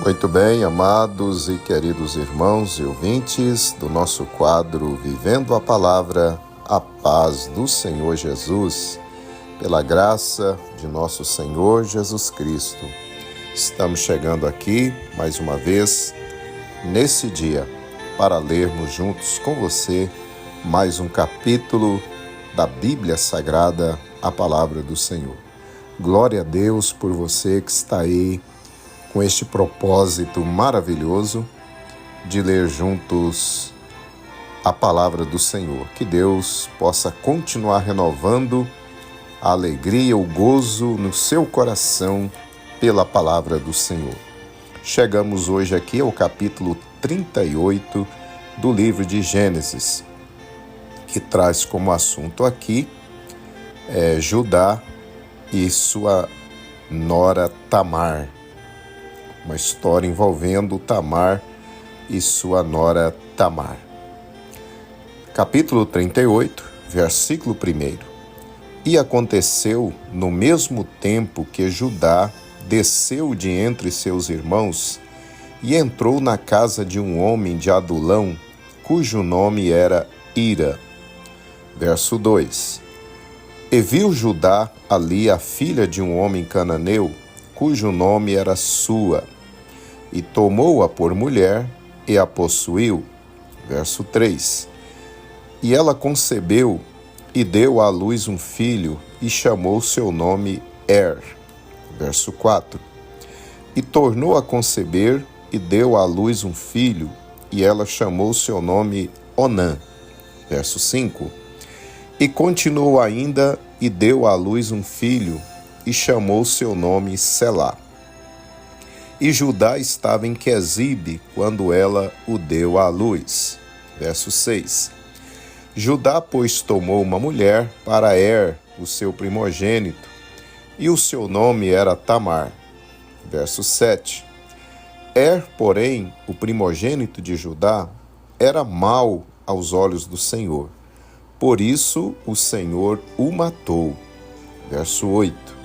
Muito bem, amados e queridos irmãos e ouvintes do nosso quadro Vivendo a Palavra, a paz do Senhor Jesus, pela graça de nosso Senhor Jesus Cristo. Estamos chegando aqui, mais uma vez, nesse dia, para lermos juntos com você mais um capítulo da Bíblia Sagrada, a Palavra do Senhor. Glória a Deus por você que está aí com este propósito maravilhoso de ler juntos a Palavra do Senhor. Que Deus possa continuar renovando a alegria, o gozo no seu coração pela Palavra do Senhor. Chegamos hoje aqui ao capítulo 38 do livro de Gênesis, que traz como assunto aqui Judá e sua nora Tamar. Uma história envolvendo Tamar e sua nora Tamar. Capítulo 38, versículo 1. E aconteceu no mesmo tempo que Judá desceu de entre seus irmãos e entrou na casa de um homem de Adulão, cujo nome era Ira. Verso 2. E viu Judá ali a filha de um homem cananeu, cujo nome era Sua, e tomou-a por mulher e a possuiu. Verso 3. E ela concebeu e deu à luz um filho e chamou seu nome Er. Verso 4. E tornou a conceber e deu à luz um filho e ela chamou seu nome Onã. Verso 5. E continuou ainda e deu à luz um filho e chamou seu nome Selá. E Judá estava em Quezibe quando ela o deu à luz. Verso 6. Judá, pois, tomou uma mulher para Er, o seu primogênito, e o seu nome era Tamar. Verso 7. Er, porém, o primogênito de Judá, era mau aos olhos do Senhor. Por isso o Senhor o matou. Verso 8.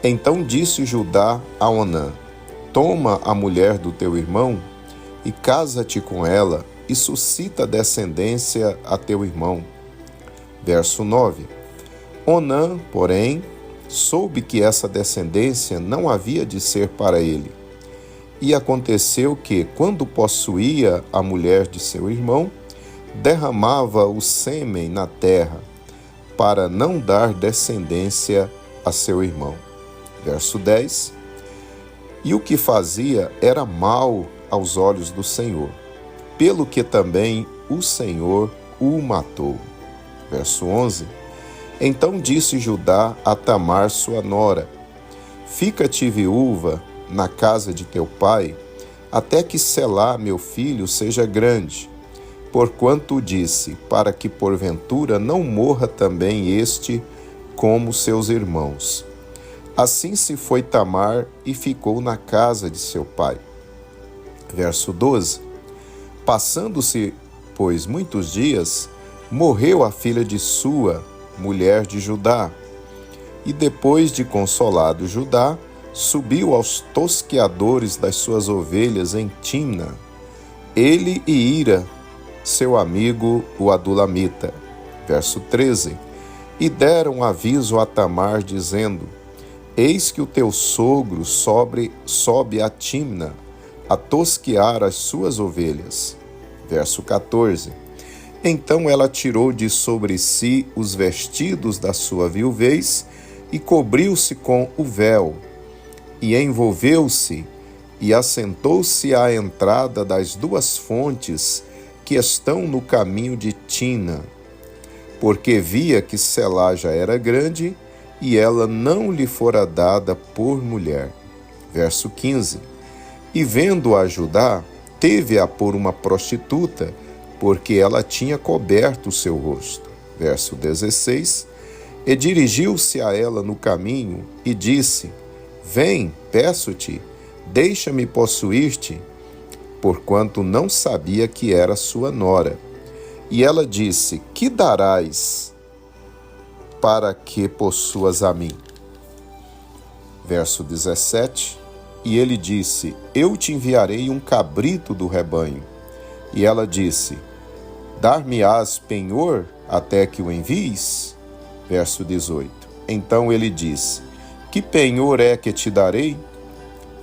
Então disse Judá a Onã: Toma a mulher do teu irmão e casa-te com ela e suscita descendência a teu irmão. Verso 9. Onã, porém, soube que essa descendência não havia de ser para ele. E aconteceu que, quando possuía a mulher de seu irmão, derramava o sêmen na terra, para não dar descendência a seu irmão. Verso 10. E o que fazia era mal aos olhos do Senhor, pelo que também o Senhor o matou. Verso 11. Então disse Judá a Tamar sua nora: Fica-te viúva na casa de teu pai, até que Selá, meu filho, seja grande. Porquanto disse, para que porventura não morra também este como seus irmãos. Assim se foi Tamar e ficou na casa de seu pai. Verso 12. Passando-se, pois, muitos dias, morreu a filha de Sua, mulher de Judá. E depois de consolado Judá, subiu aos tosqueadores das suas ovelhas em Timna, ele e Ira, seu amigo, o Adulamita. Verso 13. E deram aviso a Tamar, dizendo: Eis que o teu sogro sobe a Timna, a tosquear as suas ovelhas. Verso 14. Então ela tirou de sobre si os vestidos da sua viuvez e cobriu-se com o véu, e envolveu-se, e assentou-se à entrada das duas fontes que estão no caminho de Tina, porque via que Selá já era grande, e ela não lhe fora dada por mulher. Verso 15. E vendo-a Judá, teve-a por uma prostituta, porque ela tinha coberto o seu rosto. Verso 16. E dirigiu-se a ela no caminho, e disse: Vem, peço-te, deixa-me possuir-te, porquanto não sabia que era sua nora. E ela disse: Que darás para que possuas a mim? Verso 17. E ele disse: Eu te enviarei um cabrito do rebanho. E ela disse: Dar-me-ás penhor até que o envies? Verso 18. Então ele disse: Que penhor é que te darei?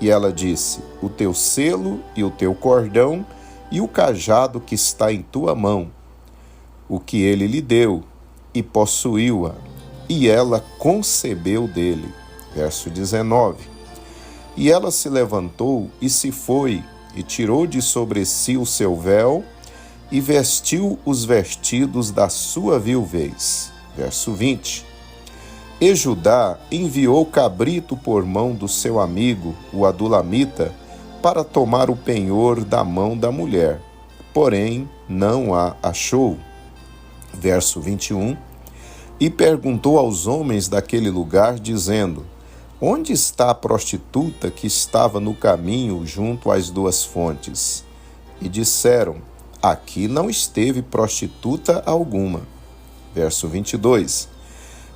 E ela disse: O teu selo e o teu cordão e o cajado que está em tua mão. O que ele lhe deu, e possuiu-a, e ela concebeu dele. Verso 19. E ela se levantou e se foi, e tirou de sobre si o seu véu, e vestiu os vestidos da sua viuvez. Verso 20. E Judá enviou cabrito por mão do seu amigo, o adulamita, para tomar o penhor da mão da mulher, porém não a achou. Verso 21. E perguntou aos homens daquele lugar, dizendo: Onde está a prostituta que estava no caminho junto às duas fontes? E disseram: Aqui não esteve prostituta alguma. Verso 22.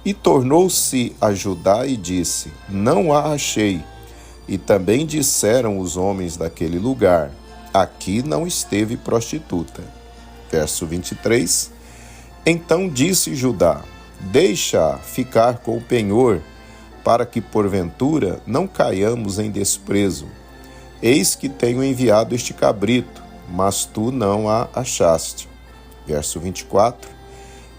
E tornou-se a Judá e disse: Não a achei. E também disseram os homens daquele lugar: Aqui não esteve prostituta. Verso 23. Então disse Judá: Deixa ficar com o penhor, para que porventura não caiamos em desprezo. Eis que tenho enviado este cabrito, mas tu não a achaste. Verso 24.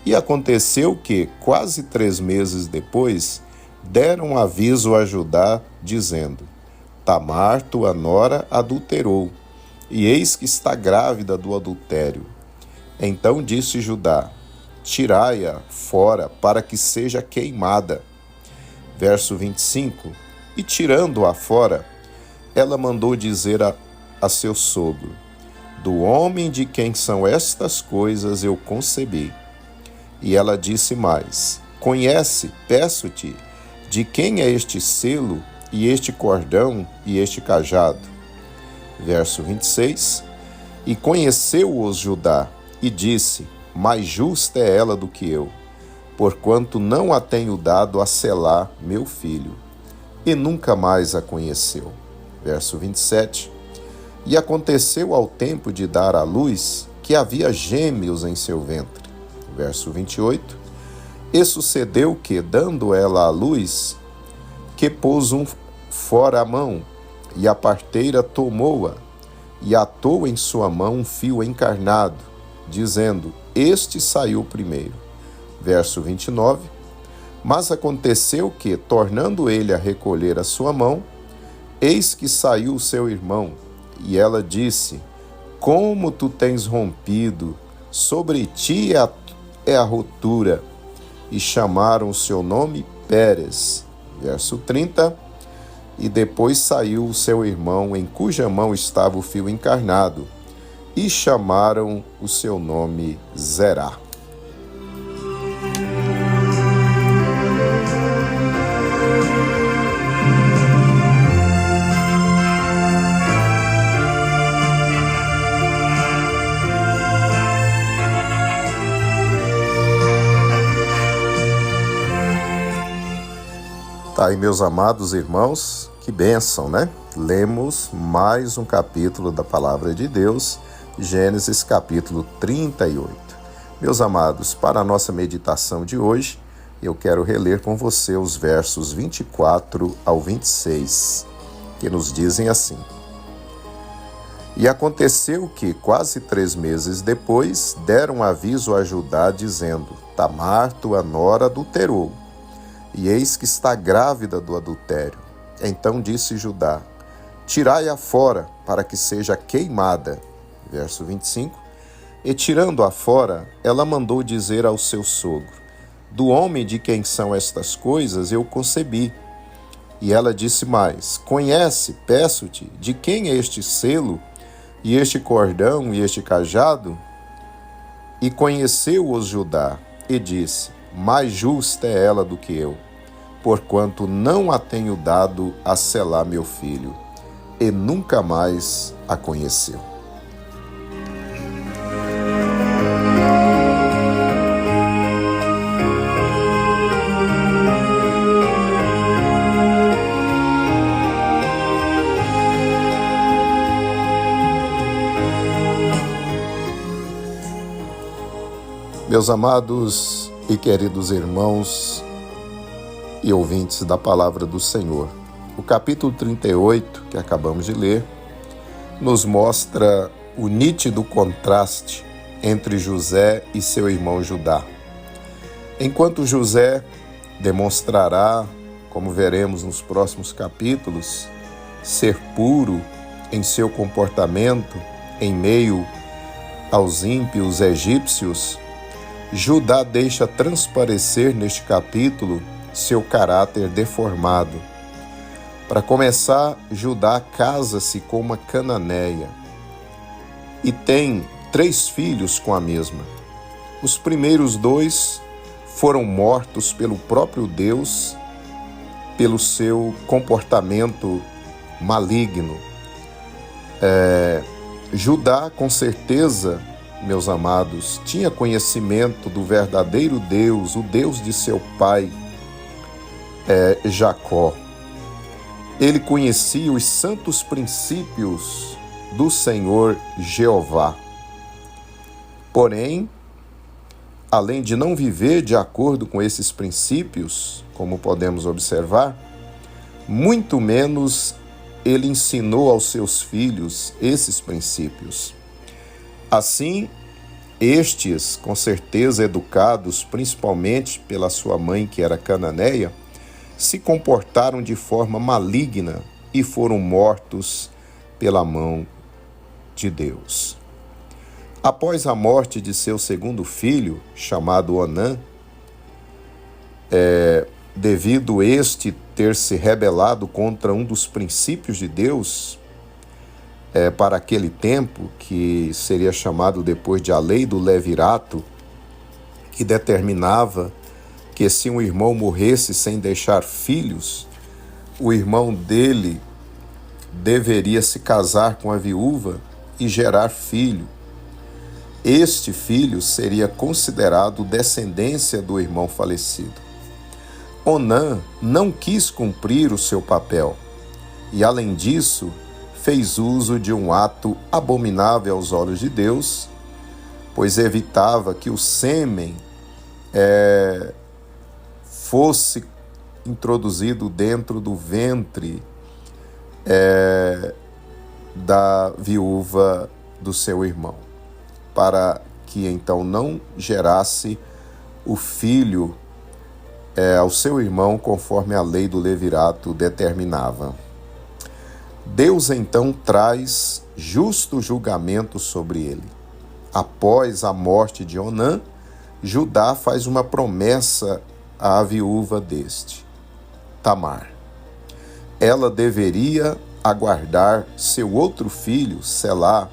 E aconteceu que, quase 3 meses depois, deram aviso a Judá, dizendo: Tamar, tua nora, adulterou, e eis que está grávida do adultério. Então disse Judá: Tirai-a fora, para que seja queimada. Verso 25. E tirando-a fora, ela mandou dizer a seu sogro: Do homem de quem são estas coisas eu concebi. E ela disse mais: Conhece, peço-te, de quem é este selo, e este cordão, e este cajado. Verso 26. E conheceu-os Judá, e disse: Mais justa é ela do que eu, porquanto não a tenho dado a Selá, meu filho. E nunca mais a conheceu. Verso 27. E aconteceu ao tempo de dar à luz, que havia gêmeos em seu ventre. Verso 28. E sucedeu que, dando ela à luz, que pôs fora a mão, e a parteira tomou-a, e atou em sua mão um fio encarnado, dizendo: Este saiu primeiro. Verso 29. Mas aconteceu que, tornando ele a recolher a sua mão, eis que saiu o seu irmão, e ela disse: Como tu tens rompido, sobre ti é a rotura. E chamaram o seu nome Pérez. Verso 30. E depois saiu o seu irmão, em cuja mão estava o fio encarnado, e chamaram o seu nome Zerá. Tá aí, meus amados irmãos, que bênção, né? Lemos mais um capítulo da Palavra de Deus, Gênesis capítulo 38. Meus amados, para a nossa meditação de hoje, eu quero reler com você os versos 24 ao 26, que nos dizem assim: E aconteceu que, quase 3 meses depois, deram aviso a Judá, dizendo: Tamar, tua nora, adulterou, e eis que está grávida do adultério. Então disse Judá: Tirai-a fora, para que seja queimada. Verso 25. E tirando-a fora, ela mandou dizer ao seu sogro: Do homem de quem são estas coisas eu concebi. E ela disse mais: Conhece, peço-te, de quem é este selo, e este cordão, e este cajado? E conheceu-os Judá, e disse: Mais justa é ela do que eu, porquanto não a tenho dado a Selá, meu filho. E nunca mais a conheceu. Meus amados e queridos irmãos e ouvintes da Palavra do Senhor, o capítulo 38, que acabamos de ler, nos mostra o nítido contraste entre José e seu irmão Judá. Enquanto José demonstrará, como veremos nos próximos capítulos, ser puro em seu comportamento em meio aos ímpios egípcios, Judá deixa transparecer neste capítulo seu caráter deformado. Para começar, Judá casa-se com uma cananeia e tem 3 filhos com a mesma. Os primeiros 2 foram mortos pelo próprio Deus, pelo seu comportamento maligno. Judá, com certeza, meus amados, tinha conhecimento do verdadeiro Deus, o Deus de seu pai, Jacó. Ele conhecia os santos princípios do Senhor Jeová. Porém, além de não viver de acordo com esses princípios, como podemos observar, muito menos ele ensinou aos seus filhos esses princípios. Assim, estes, com certeza educados principalmente pela sua mãe, que era cananeia, se comportaram de forma maligna e foram mortos pela mão de Deus. Após a morte de seu segundo filho, chamado Onã, devido este ter se rebelado contra um dos princípios de Deus, para aquele tempo, que seria chamado depois de a lei do levirato, que determinava que se um irmão morresse sem deixar filhos, o irmão dele deveria se casar com a viúva e gerar filho. Este filho seria considerado descendência do irmão falecido. Onã não quis cumprir o seu papel e, além disso, fez uso de um ato abominável aos olhos de Deus, pois evitava que o sêmen fosse introduzido dentro do ventre da viúva do seu irmão, para que então não gerasse o filho ao seu irmão conforme a lei do levirato determinava. Deus então traz justo julgamento sobre ele. Após a morte de Onã, Judá faz uma promessa à viúva deste, Tamar. Ela deveria aguardar seu outro filho, Selá,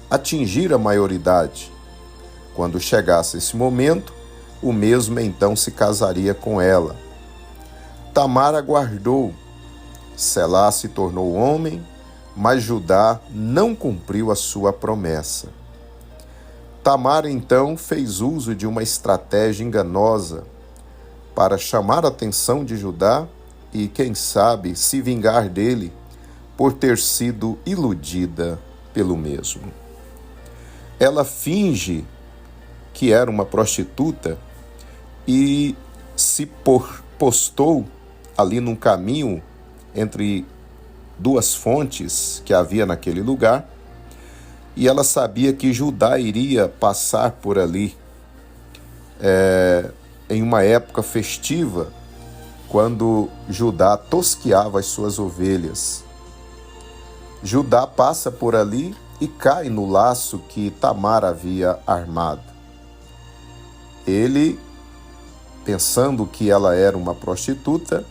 atingir a maioridade. Quando chegasse esse momento, o mesmo então se casaria com ela. Tamar aguardou. Selá se tornou homem, mas Judá não cumpriu a sua promessa. Tamar então fez uso de uma estratégia enganosa para chamar a atenção de Judá e, quem sabe, se vingar dele por ter sido iludida pelo mesmo. Ela finge que era uma prostituta e se postou ali num caminho entre 2 fontes que havia naquele lugar, e ela sabia que Judá iria passar por ali em uma época festiva, quando Judá tosqueava as suas ovelhas. Judá passa por ali e cai no laço que Tamar havia armado. Ele, pensando que ela era uma prostituta,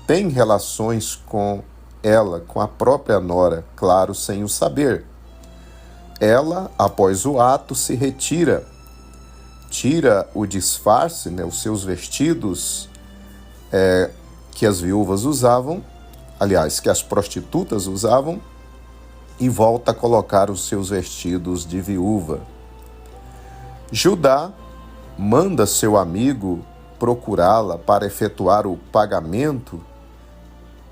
tem relações com ela, com a própria nora, claro, sem o saber. Ela, após o ato, se retira, tira o disfarce, os seus vestidos que as viúvas usavam, aliás, que as prostitutas usavam, e volta a colocar os seus vestidos de viúva. Judá manda seu amigo procurá-la para efetuar o pagamento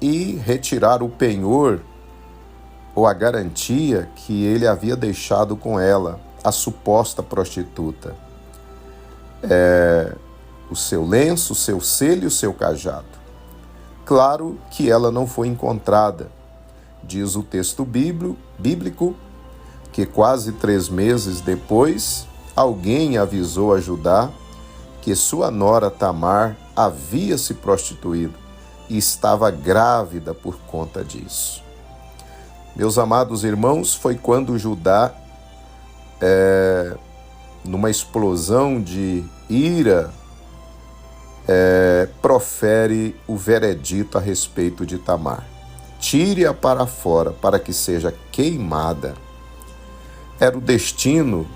e retirar o penhor ou a garantia que ele havia deixado com ela, a suposta prostituta. o seu lenço, o seu selho e o seu cajado. Claro que ela não foi encontrada. Diz o texto bíblico que quase 3 meses depois, alguém avisou a Judá que sua nora Tamar havia se prostituído e estava grávida por conta disso. Meus amados irmãos, foi quando Judá, numa explosão de ira, profere o veredito a respeito de Tamar. Tire-a para fora, para que seja queimada. Era o destino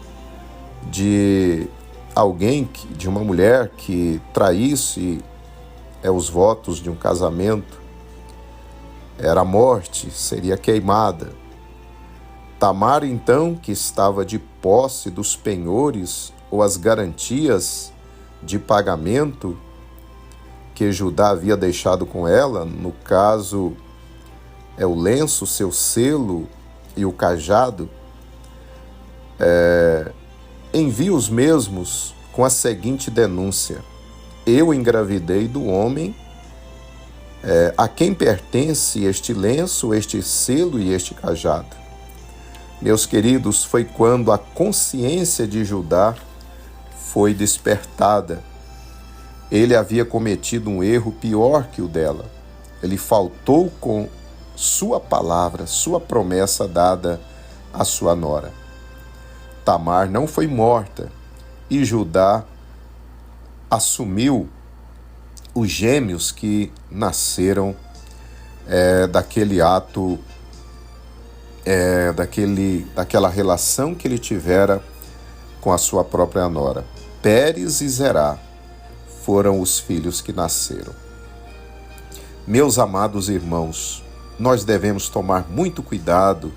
de alguém, de uma mulher que traísse os votos de um casamento. Era a morte, seria queimada. Tamar, então, que estava de posse dos penhores ou as garantias de pagamento que Judá havia deixado com ela, no caso, o lenço, o seu selo e o cajado, envia os mesmos com a seguinte denúncia: eu engravidei do homem a quem pertence este lenço, este selo e este cajado. Meus queridos, foi quando a consciência de Judá foi despertada. Ele havia cometido um erro pior que o dela. Ele faltou com sua palavra, sua promessa dada à sua nora. Tamar não foi morta e Judá assumiu os gêmeos que nasceram daquele ato, daquela relação que ele tivera com a sua própria nora. Pérez e Zerá foram os filhos que nasceram. Meus amados irmãos, nós devemos tomar muito cuidado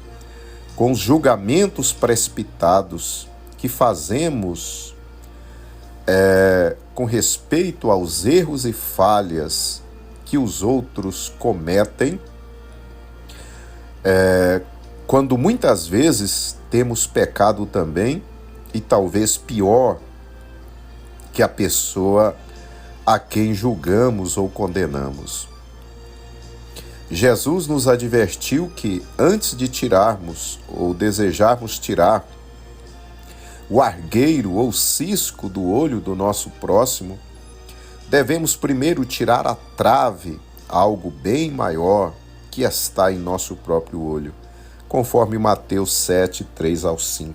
com os julgamentos precipitados que fazemos com respeito aos erros e falhas que os outros cometem, quando muitas vezes temos pecado também, e talvez pior que a pessoa a quem julgamos ou condenamos. Jesus nos advertiu que antes de tirarmos ou desejarmos tirar o argueiro ou cisco do olho do nosso próximo, devemos primeiro tirar a trave, algo bem maior que está em nosso próprio olho, conforme Mateus 7, 3-5.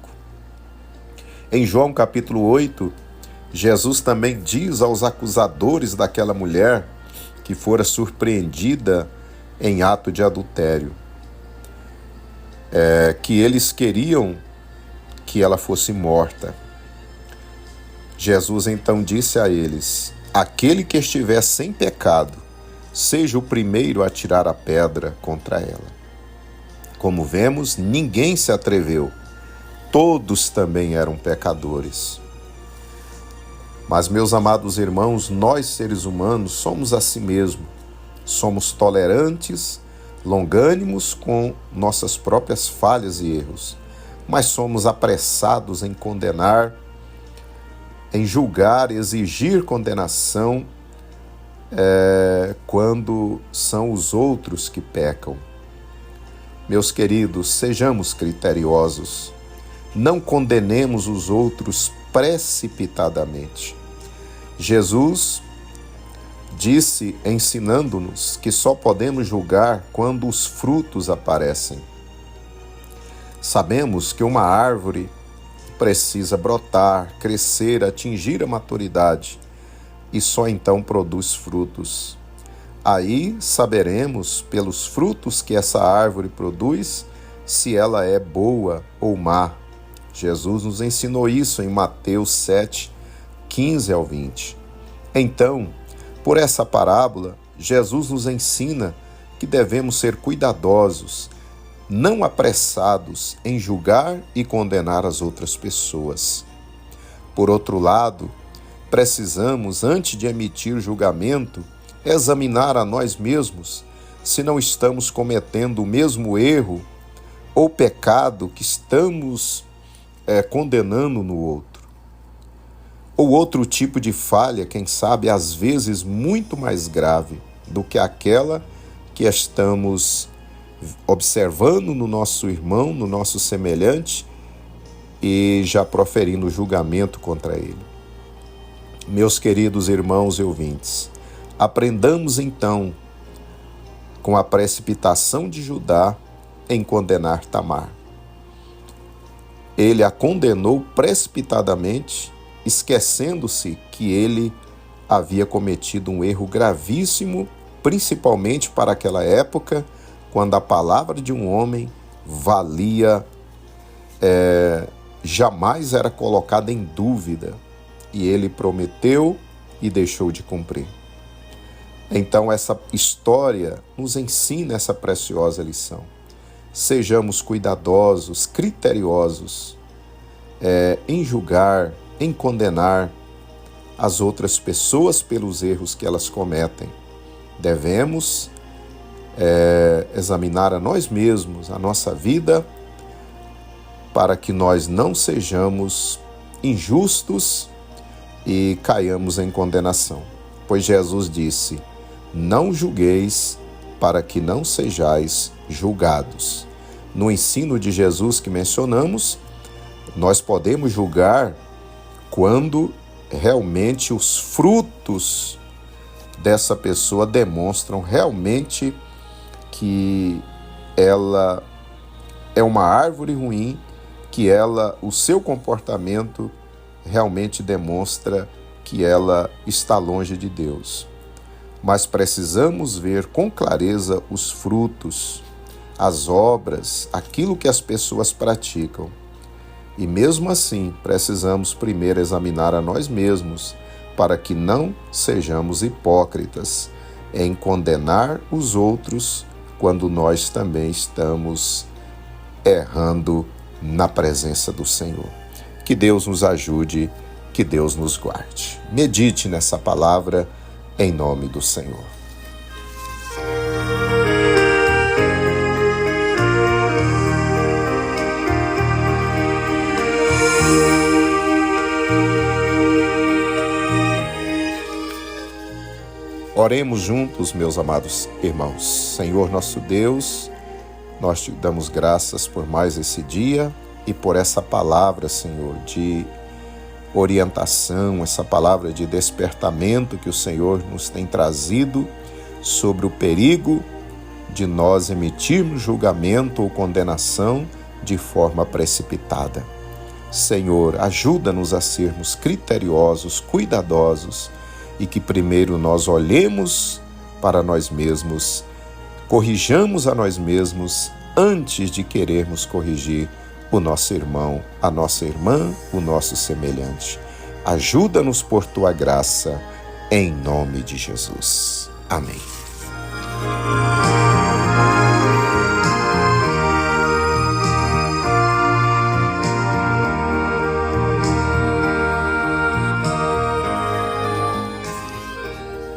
Em João capítulo 8, Jesus também diz aos acusadores daquela mulher que fora surpreendida em ato de adultério, que eles queriam que ela fosse morta. Jesus então disse a eles: aquele que estiver sem pecado, seja o primeiro a tirar a pedra contra ela. Como vemos, ninguém se atreveu. Todos também eram pecadores. Mas, meus amados irmãos, nós seres humanos somos assim mesmo. Somos tolerantes, longânimos com nossas próprias falhas e erros, mas somos apressados em condenar, em julgar, exigir condenação quando são os outros que pecam. Meus queridos, sejamos criteriosos. Não condenemos os outros precipitadamente. Jesus disse, ensinando-nos, que só podemos julgar quando os frutos aparecem. Sabemos que uma árvore precisa brotar, crescer, atingir a maturidade e só então produz frutos. Aí saberemos, pelos frutos que essa árvore produz, se ela é boa ou má. Jesus nos ensinou isso em Mateus 7, 15-20. Então, por essa parábola, Jesus nos ensina que devemos ser cuidadosos, não apressados em julgar e condenar as outras pessoas. Por outro lado, precisamos, antes de emitir julgamento, examinar a nós mesmos se não estamos cometendo o mesmo erro ou pecado que estamos condenando no outro. ou outro tipo de falha, quem sabe, às vezes muito mais grave do que aquela que estamos observando no nosso irmão, no nosso semelhante, e já proferindo julgamento contra ele. Meus queridos irmãos e ouvintes, aprendamos então com a precipitação de Judá em condenar Tamar. Ele a condenou precipitadamente, esquecendo-se que ele havia cometido um erro gravíssimo, principalmente para aquela época, quando a palavra de um homem valia, jamais era colocada em dúvida, e ele prometeu e deixou de cumprir. Então essa história nos ensina essa preciosa lição. Sejamos cuidadosos, criteriosos em julgar, em condenar as outras pessoas pelos erros que elas cometem. Devemos examinar a nós mesmos, a nossa vida, para que nós não sejamos injustos e caiamos em condenação. Pois Jesus disse: não julgueis para que não sejais julgados. No ensino de Jesus que mencionamos, nós podemos julgar quando realmente os frutos dessa pessoa demonstram realmente que ela é uma árvore ruim, que o seu comportamento realmente demonstra que ela está longe de Deus. Mas precisamos ver com clareza os frutos, as obras, aquilo que as pessoas praticam. E mesmo assim, precisamos primeiro examinar a nós mesmos, para que não sejamos hipócritas em condenar os outros quando nós também estamos errando na presença do Senhor. Que Deus nos ajude, que Deus nos guarde. Medite nessa palavra em nome do Senhor. Oremos juntos, meus amados irmãos. Senhor nosso Deus, nós te damos graças por mais esse dia e por essa palavra, Senhor, de orientação, essa palavra de despertamento que o Senhor nos tem trazido sobre o perigo de nós emitirmos julgamento ou condenação de forma precipitada. Senhor, ajuda-nos a sermos criteriosos, cuidadosos, e que primeiro nós olhemos para nós mesmos, corrijamos a nós mesmos antes de querermos corrigir o nosso irmão, a nossa irmã, o nosso semelhante. Ajuda-nos por tua graça, em nome de Jesus. Amém.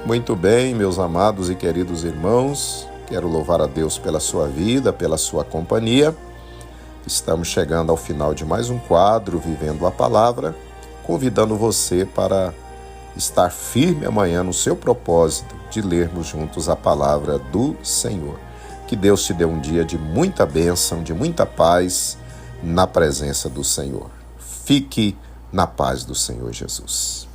Muito bem, meus amados e queridos irmãos, quero louvar a Deus pela sua vida, pela sua companhia. Estamos chegando ao final de mais um quadro, Vivendo a Palavra, convidando você para estar firme amanhã no seu propósito de lermos juntos a palavra do Senhor. Que Deus te dê um dia de muita bênção, de muita paz na presença do Senhor. Fique na paz do Senhor Jesus.